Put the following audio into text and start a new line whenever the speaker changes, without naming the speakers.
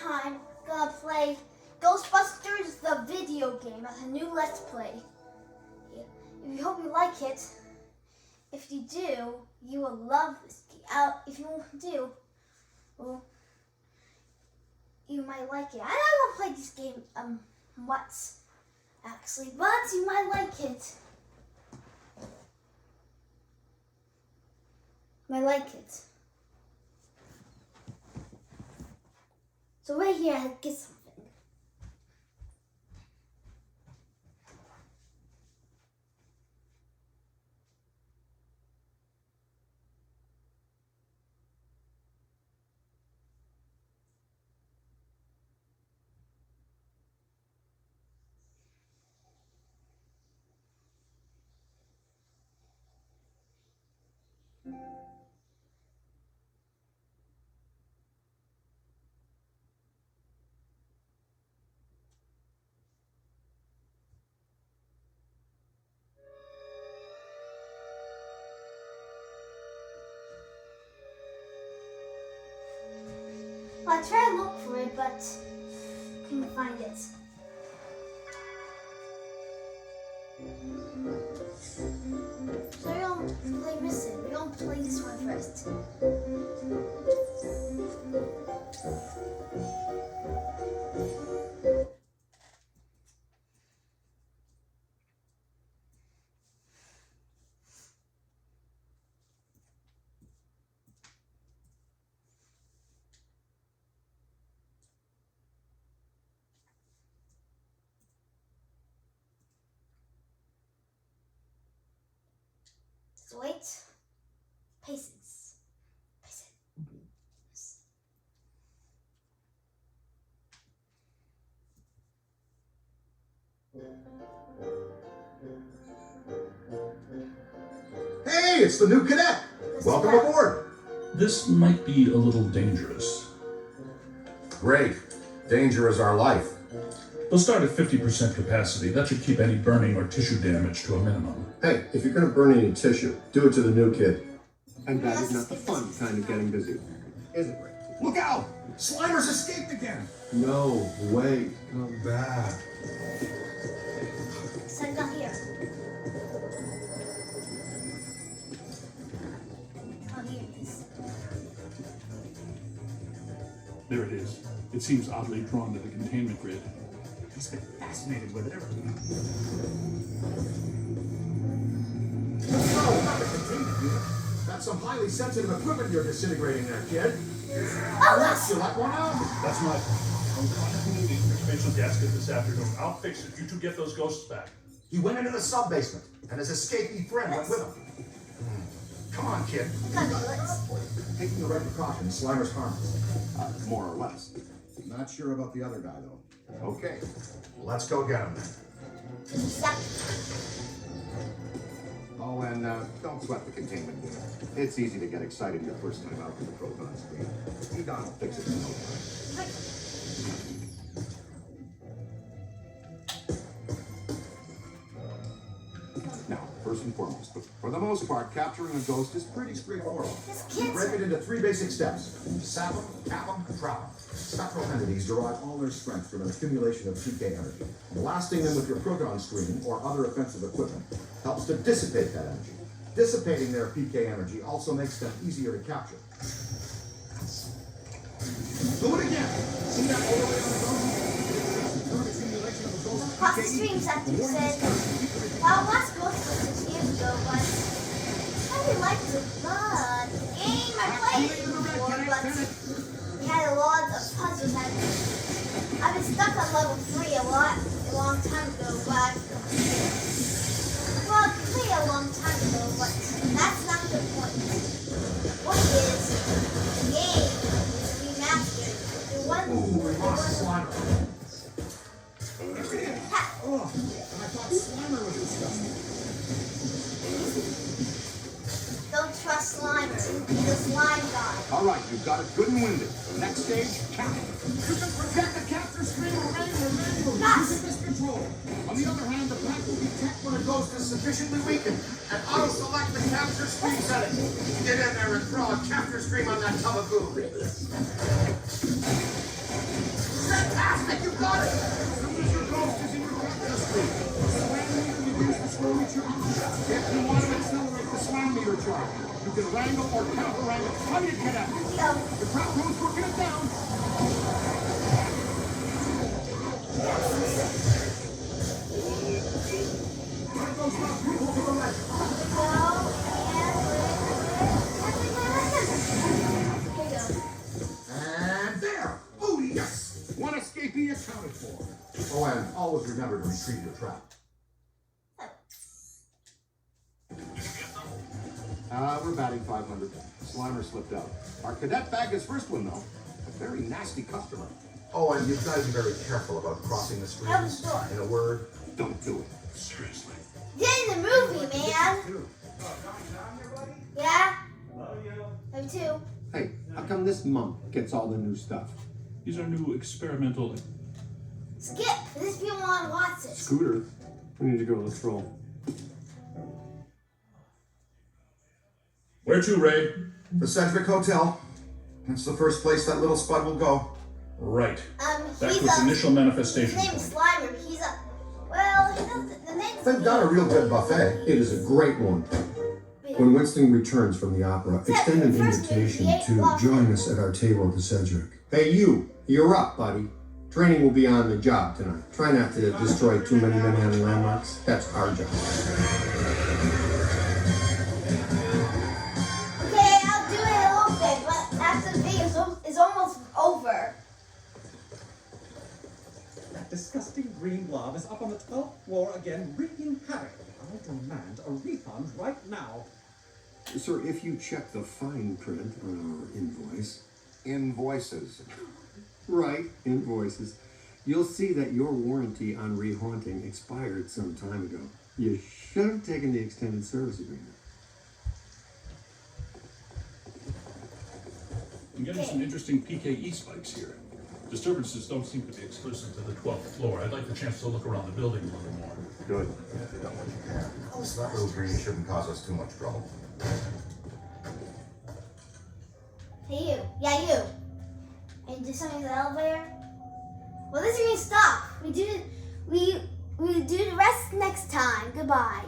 time, gonna play Ghostbusters the video game as a new Let's Play. If you hope you like it, if you do, you will love this game. If you do, well, you might like it. I don't play this game once, actually, but you might like it. Might like it. So right here, I get something. I tried to look for it, but couldn't find it. So we don't play missing. We don't play this one first. So wait. Patience. Patience.
Hey, it's the new cadet. Welcome aboard.
This might be a little dangerous.
Great. Danger is our life.
We'll start at 50% capacity. That should keep any burning or tissue damage to a minimum.
Hey, if you're gonna burn any tissue, do it to the new kid.
And that is not the fun kind of getting busy. Is it, Rick?
Look out! Slimer's escaped again.
No, wait.
Come back.
Send down here. Oh, here it is.
There it is. It seems oddly drawn to the containment grid.
He's been fascinated with it ever.
No, not the containment unit. That's some highly sensitive equipment you're disintegrating there, kid.
Oh, that's...
You let one out?
That's my fault. I'm going to need your spatial gasket this afternoon. I'll fix it. You two get those ghosts back.
He went into the sub-basement, and his escapee friend went with him. Come on, kid.
Can't do it.
Taking the right precautions, Slimer's harmless.
More or less.
Not sure about the other guy, though.
Okay, let's go get him then.
Oh, and don't sweat the containment unit. It's easy to get excited your first time out with the proton screen. Egon will fix it in no time. Now, first and foremost, for the most part, capturing a ghost is pretty straightforward.
This
You
kid's...
break it into 3 basic steps. Sap them, cap them, and trap them. Spectral entities derive all their strength from an accumulation of PK energy. Blasting them with your proton screen or other offensive equipment helps to dissipate that energy. Dissipating their PK energy also makes them easier to capture. Do it again. See that all the way on the ghost? Accumulation of a ghost
Across the
PK.
streams after you said, well, last Ghostbusters years ago, but I really liked it. But the game I played it before, but we had a lot of puzzles. I've been stuck on level 3 a long time ago, but well, I played a long time ago, but that's not the point. The point is, the game is remastered. The one
We lost Slimer.
Ha!
Oh, and I thought Slimer was disgusting.
Don't trust Slimer. He's a slime guy.
All right, you've got it good and winded. Next stage, cap.
You can project the capture screen or manually
Yes.
using this control. On the other hand, the pack will detect when a ghost is sufficiently weakened and auto-select the capture screen setting. Get in there and throw a capture screen on that tub of goo. Fantastic! You got it!
Your ghost is in your capture screen. Slam meter reduce the slow recharge. If you want to accelerate the slam meter charge, you can wrangle or counter-wrangle. How do you get at it?
Go.
The crowd goes working it down.
And there! Oh, yes!
One escapee accounted for.
Oh, and always remember to retrieve your trap.
We're batting 500. Slimer slipped out. Our cadet bagged his first one, though. A very nasty customer.
Oh, and you've got to be very careful about crossing the
Open
streams.
the door.
In a word,
Don't do it.
Seriously.
Get in the movie, man. Yeah? Me too.
Hey, how come this monk gets all the new stuff?
These are new experimental.
Skip. This people want to watch it.
Scooter. We need to go. Let's roll.
Where to, Ray?
the Sedgwick Hotel. That's the first place that little spud will go.
Right. Back
He's
to its initial manifestation
His name is
point.
Slimer. He's a. Well, he doesn't. The name's.
They've done a real good buffet.
It is a great one. When Winston returns from the opera, extend an invitation to join us at our table at the Sedgwick. Hey, you're up, buddy. Training will be on the job tonight. Try not to destroy too many Manhattan landmarks. That's our job.
Okay, I'll do it a little bit, but after the video is almost over.
That disgusting green blob is up on the 12th floor again, wreaking havoc. I demand a refund right now.
Sir, if you check the fine print on our invoice,
Invoices.
right, invoices, you'll see that your warranty on rehaunting expired some time ago. You should have taken the extended service agreement.
I'm getting some interesting PKE spikes here. Disturbances don't seem to be exclusive to the 12th floor. I'd like the chance to look around the building a little more.
Good.
That little green shouldn't cause us too much trouble.
Hey, you. Yeah, you. And do something to the elevator? Well, this is gonna stop. We do the rest next time. Goodbye.